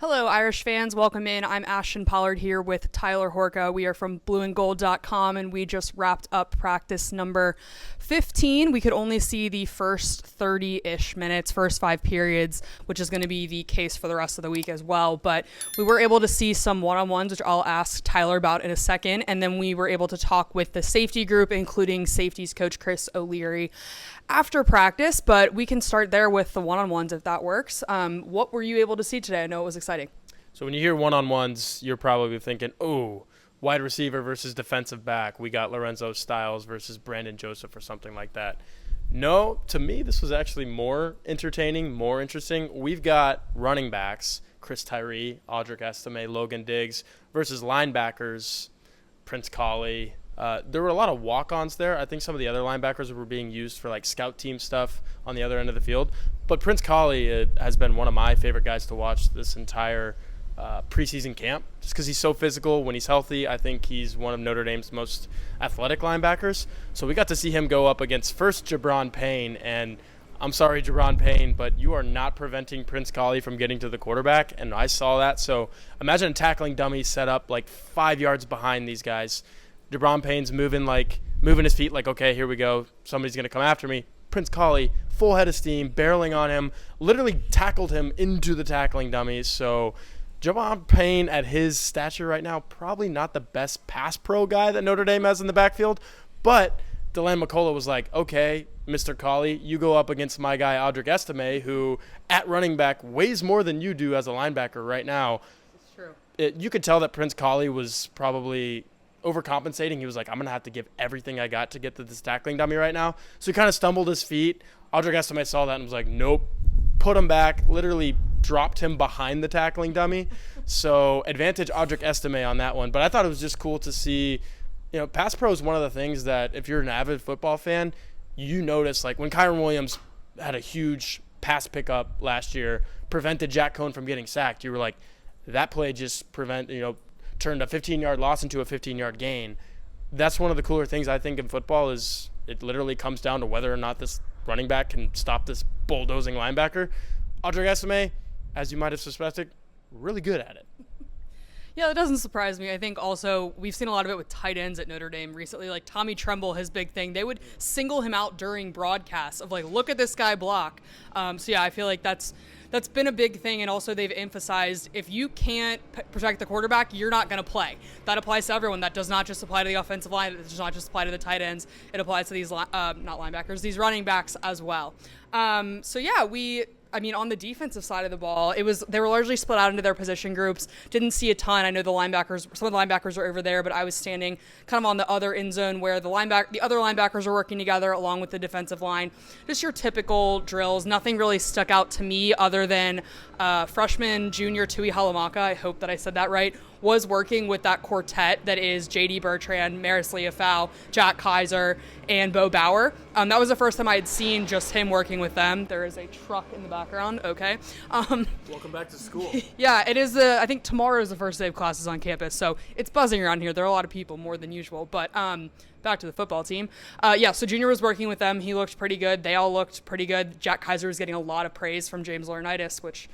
Hello, Irish fans. Welcome in. I'm Ashton Pollard here with Tyler Horka. We are from blueandgold.com, and we just wrapped up practice number 15. We could only see the first 30-ish minutes, first 5 periods, which is going to be the case for the rest of the week as well. But we were able to see some one-on-ones, which I'll ask Tyler about in a second. And then we were able to talk with the safety group, including safeties coach Chris O'Leary, after practice. But we can start there with the one-on-ones if that works. What were you able to see today? I know it was exciting. So when you hear one-on-ones, you're probably thinking, oh, wide receiver versus defensive back. We got Lorenzo Styles versus Brandon Joseph or something like that. No, to me, this was actually more entertaining, more interesting. We've got running backs, Chris Tyree, Audric Estime, Logan Diggs, versus linebackers, Prince Colley. There were a lot of walk-ons there. I think some of the other linebackers were being used for like scout team stuff on the other end of the field. But Prince Colley has been one of my favorite guys to watch this entire preseason camp, just because he's so physical. When he's healthy, I think he's one of Notre Dame's most athletic linebackers. So we got to see him go up against first Jabron Payne, and I'm sorry, Jabron Payne, but you are not preventing Prince Colley from getting to the quarterback, and I saw that. So imagine a tackling dummy set up like 5 yards behind these guys. Jabron Payne's moving his feet like, okay, here we go. Somebody's going to come after me. Prince Colley, full head of steam, barreling on him, literally tackled him into the tackling dummies. So Jabron Payne, at his stature right now, probably not the best pass pro guy that Notre Dame has in the backfield. But Deland McCullough was like, okay, Mr. Colley, you go up against my guy Audric Estime, who at running back weighs more than you do as a linebacker right now. It's true. You could tell that Prince Colley was probably overcompensating. He was like, I'm going to have to give everything I got to get to this tackling dummy right now. So he kind of stumbled his feet. Audric Estime saw that and was like, nope, put him back, literally dropped him behind the tackling dummy. So advantage Audric Estime on that one. But I thought it was just cool to see, pass pro is one of the things that if you're an avid football fan, you notice, like when Kyron Williams had a huge pass pickup last year, prevented Jack Cohn from getting sacked. You were like, that play just turned a 15-yard loss into a 15-yard gain. That's one of the cooler things I think in football is it literally comes down to whether or not this running back can stop this bulldozing linebacker. Audric Estime, as you might have suspected, really good at it. Yeah, that doesn't surprise me. I think also we've seen a lot of it with tight ends at Notre Dame recently. Like Tommy Tremble, his big thing, they would single him out during broadcasts of like, look at this guy block. So yeah, I feel like that's been a big thing. And also they've emphasized if you can't protect the quarterback, you're not going to play. That applies to everyone. That does not just apply to the offensive line. It does not just apply to the tight ends. It applies to these, not linebackers, these running backs as well. So yeah, on the defensive side of the ball, they were largely split out into their position groups. Didn't see a ton. I know some of the linebackers are over there, but I was standing kind of on the other end zone where the other linebackers are working together along with the defensive line. Just your typical drills. Nothing really stuck out to me other than freshman junior Tui Halamaka, I hope that I said that right, was working with that quartet that is J.D. Bertrand, Maris Leafau, Jack Kaiser, and Bo Bauer. That was the first time I had seen just him working with them. There is a truck in the background. Okay. Welcome back to school. Yeah, it is. I think tomorrow is the first day of classes on campus, so it's buzzing around here. There are a lot of people, more than usual. But back to the football team. So Junior was working with them. He looked pretty good. They all looked pretty good. Jack Kaiser was getting a lot of praise from James Laurinaitis, which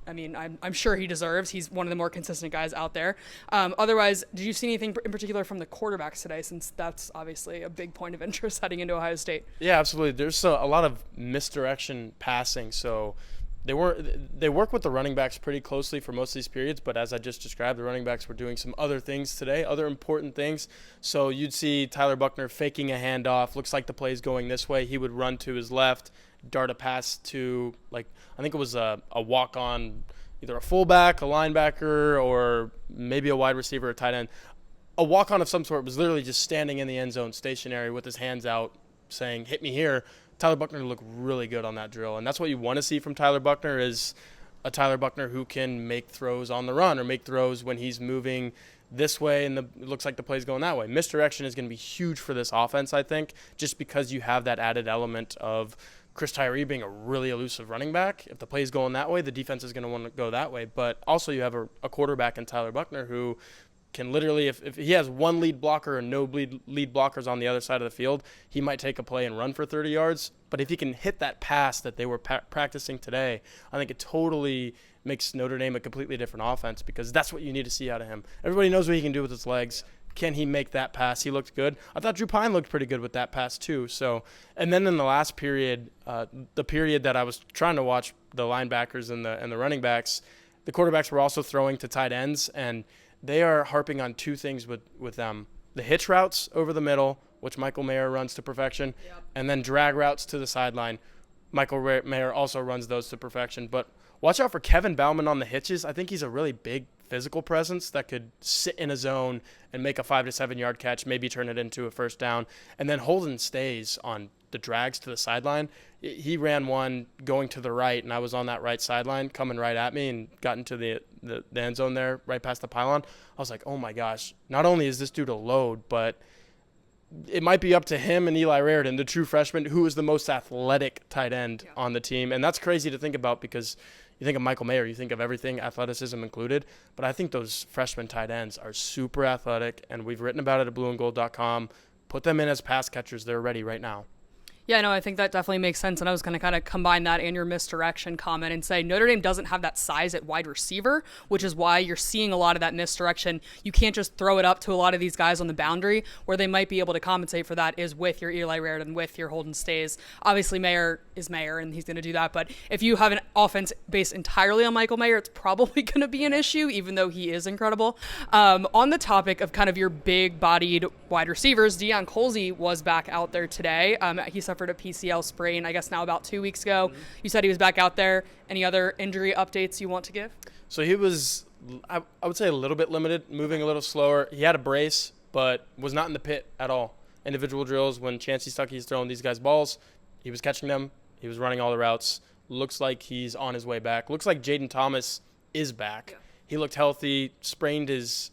I'm sure he deserves. He's one of the more consistent guys out there. Otherwise, did you see anything in particular from the quarterbacks today, since that's obviously a big point of interest heading into Ohio State? Yeah, absolutely. There's a lot of misdirection passing. So they work with the running backs pretty closely for most of these periods, but as I just described, the running backs were doing some other things today, other important things. So you'd see Tyler Buchner faking a handoff. Looks like the play's going this way. He would run to his left, dart a pass to, I think it was a walk-on, either a fullback, a linebacker, or maybe a wide receiver or tight end. A walk-on of some sort was literally just standing in the end zone stationary with his hands out saying, hit me here. Tyler Buchner looked really good on that drill, and that's what you want to see from Tyler Buchner is a Tyler Buchner who can make throws on the run or make throws when he's moving this way and it looks like the play's going that way. Misdirection is going to be huge for this offense, I think, just because you have that added element of Chris Tyree being a really elusive running back. If the play's going that way, the defense is going to want to go that way. But also you have a quarterback in Tyler Buchner who can literally, if he has one lead blocker and no lead blockers on the other side of the field, he might take a play and run for 30 yards. But if he can hit that pass that they were practicing today, I think it totally makes Notre Dame a completely different offense, because that's what you need to see out of him. Everybody knows what he can do with his legs. Can he make that pass? He looked good. I thought Drew Pine looked pretty good with that pass too. So, and then in the last period, the period that I was trying to watch the linebackers and the running backs, the quarterbacks were also throwing to tight ends, and they are harping on two things with them: the hitch routes over the middle, which Michael Mayer runs to perfection, and then drag routes to the sideline. Michael Mayer also runs those to perfection. But watch out for Kevin Bauman on the hitches. I think he's a really big physical presence that could sit in a zone and make a 5 to 7 yard catch, maybe turn it into a first down. And then Holden Stays on the drags to the sideline. He ran one going to the right, and I was on that right sideline coming right at me and got into the end zone there right past the pylon. I was like, oh my gosh, not only is this dude a load, but it might be up to him and Eli Raridan, the true freshman, who is the most athletic tight end on the team. And that's crazy to think about, because you think of Michael Mayer, you think of everything, athleticism included. But I think those freshman tight ends are super athletic, and we've written about it at blueandgold.com. Put them in as pass catchers. They're ready right now. Yeah, no, I think that definitely makes sense. And I was going to kind of combine that and your misdirection comment and say Notre Dame doesn't have that size at wide receiver, which is why you're seeing a lot of that misdirection. You can't just throw it up to a lot of these guys on the boundary. Where they might be able to compensate for that is with your Eli Raridan, with your Holden Stays. Obviously, Mayer is Mayer, and he's going to do that. But if you have an offense based entirely on Michael Mayer, it's probably going to be an issue, even though he is incredible. On the topic of kind of your big-bodied wide receivers, Deion Colzie was back out there today. He suffered a PCL sprain, I guess now about 2 weeks ago. Mm-hmm. You said he was back out there. Any other injury updates you want to give? So he was, I would say, a little bit limited, moving a little slower. He had a brace, but was not in the pit at all. Individual drills, when Chancey Stuckey's throwing these guys balls, he was catching them. He was running all the routes. Looks like he's on his way back. Looks like Jaden Thomas is back. Yeah. He looked healthy, strained his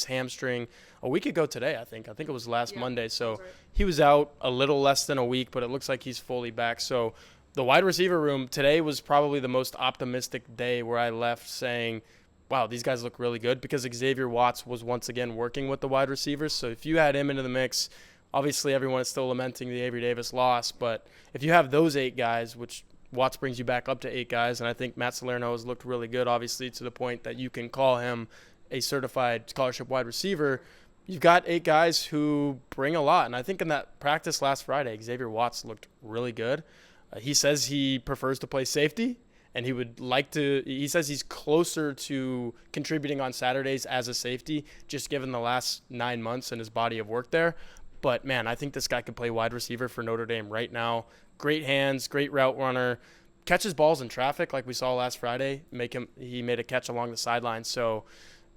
hamstring a week ago today, I think. I think it was last Monday. So right. He was out a little less than a week, but it looks like he's fully back. So the wide receiver room today was probably the most optimistic day, where I left saying, wow, these guys look really good, because Xavier Watts was once again working with the wide receivers. So if you add him into the mix, obviously everyone is still lamenting the Avery Davis loss, but if you have those 8 guys, which Watts brings you back up to 8 guys, and I think Matt Salerno has looked really good, obviously, to the point that you can call him a certified scholarship wide receiver. You've got 8 guys who bring a lot, and I think in that practice last Friday, Xavier Watts looked really good. He says he prefers to play safety, and he would like to – he says he's closer to contributing on Saturdays as a safety, just given the last 9 months and his body of work there. But, man, I think this guy could play wide receiver for Notre Dame right now. Great hands, great route runner, catches balls in traffic like we saw last Friday. He made a catch along the sideline. So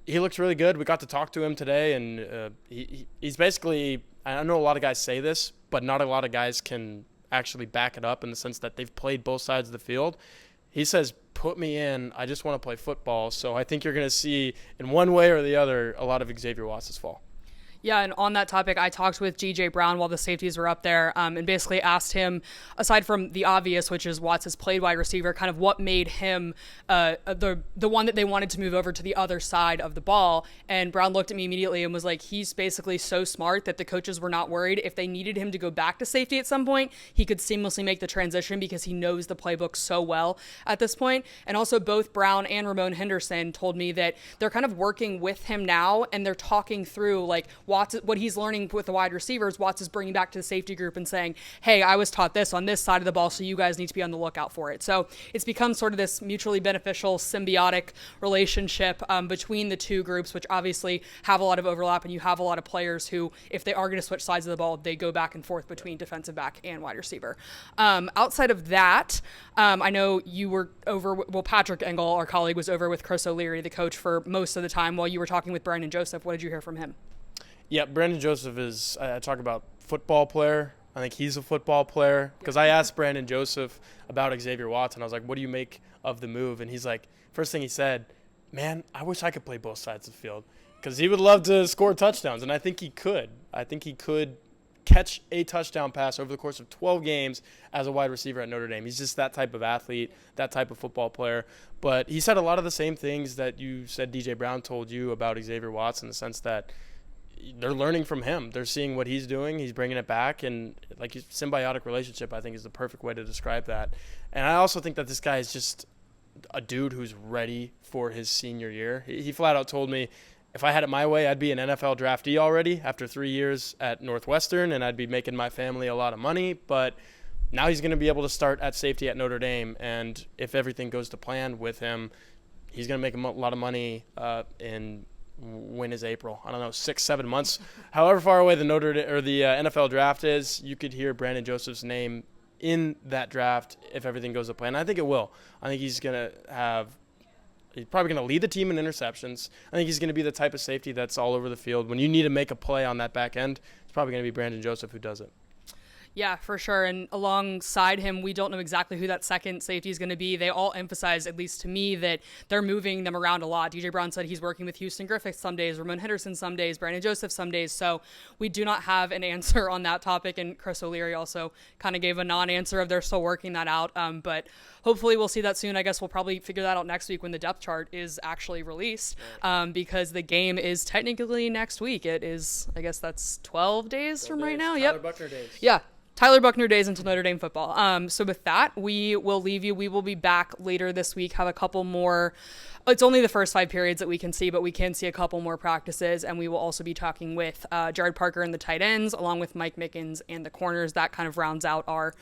he looks really good. We got to talk to him today, and he's basically – I know a lot of guys say this, but not a lot of guys can actually back it up in the sense that they've played both sides of the field. He says, put me in. I just want to play football. So I think you're going to see, in one way or the other, a lot of Xavier Watts' fall. Yeah, and on that topic, I talked with G.J. Brown while the safeties were up there, and basically asked him, aside from the obvious, which is Watts has played wide receiver, kind of what made him the one that they wanted to move over to the other side of the ball. And Brown looked at me immediately and was like, he's basically so smart that the coaches were not worried. If they needed him to go back to safety at some point, he could seamlessly make the transition because he knows the playbook so well at this point. And also both Brown and Ramon Henderson told me that they're kind of working with him now, and they're talking through, like, Watts, what he's learning with the wide receivers, Watts is bringing back to the safety group and saying, hey, I was taught this on this side of the ball, so you guys need to be on the lookout for it. So it's become sort of this mutually beneficial, symbiotic relationship between the two groups, which obviously have a lot of overlap, and you have a lot of players who, if they are going to switch sides of the ball, they go back and forth between defensive back and wide receiver. Outside of that, I know you were over, Patrick Engel, our colleague, was over with Chris O'Leary, the coach, for most of the time while you were talking with Brandon Joseph. What did you hear from him? Yeah, Brandon Joseph is, I talk about football player. I think he's a football player, because I asked Brandon Joseph about Xavier Watts, and I was like, what do you make of the move? And he's like, first thing he said, man, I wish I could play both sides of the field, because he would love to score touchdowns, and I think he could. I think he could catch a touchdown pass over the course of 12 games as a wide receiver at Notre Dame. He's just that type of athlete, that type of football player. But he said a lot of the same things that you said DJ Brown told you about Xavier Watts, in the sense that they're learning from him. They're seeing what he's doing. He's bringing it back. And like, symbiotic relationship, I think, is the perfect way to describe that. And I also think that this guy is just a dude who's ready for his senior year. He flat out told me, if I had it my way, I'd be an NFL draftee already after 3 years at Northwestern, and I'd be making my family a lot of money. But now he's going to be able to start at safety at Notre Dame, and if everything goes to plan with him, he's going to make a lot of money in – when is April? I don't know, 6-7 months. However far away the NFL draft is, you could hear Brandon Joseph's name in that draft if everything goes to plan. I think it will. I think he's probably going to lead the team in interceptions. I think he's going to be the type of safety that's all over the field. When you need to make a play on that back end, it's probably going to be Brandon Joseph who does it. Yeah, for sure. And alongside him, we don't know exactly who that second safety is going to be. They all emphasize, at least to me, that they're moving them around a lot. DJ Brown said he's working with Houston Griffith some days, Ramon Henderson some days, Brandon Joseph some days. So we do not have an answer on that topic. And Chris O'Leary also kind of gave a non-answer of they're still working that out. But hopefully we'll see that soon. I guess we'll probably figure that out next week when the depth chart is actually released, because the game is technically next week. It is, I guess that's 12 days from right now. Tyler Buckner days. Yeah. Tyler Buckner days until Notre Dame football. So with that, we will leave you. We will be back later this week, have a couple more. It's only the first 5 periods that we can see, but we can see a couple more practices. And we will also be talking with Jared Parker and the tight ends, along with Mike Mickens and the corners. That kind of rounds out our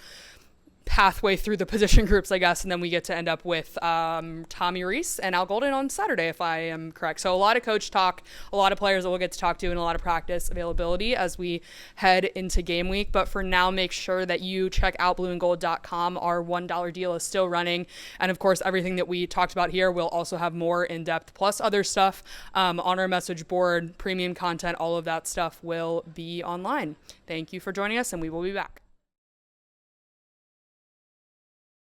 pathway through the position groups, I guess, and then we get to end up with Tommy Reese and Al Golden on Saturday, if I am correct. So a lot of coach talk, a lot of players that we'll get to talk to, and a lot of practice availability as we head into game week. But for now, make sure that you check out blueandgold.com. Our $1 deal is still running, and of course, everything that we talked about here will also have more in-depth plus other stuff on our message board, premium content. All of that stuff will be online. Thank you for joining us, and we will be back.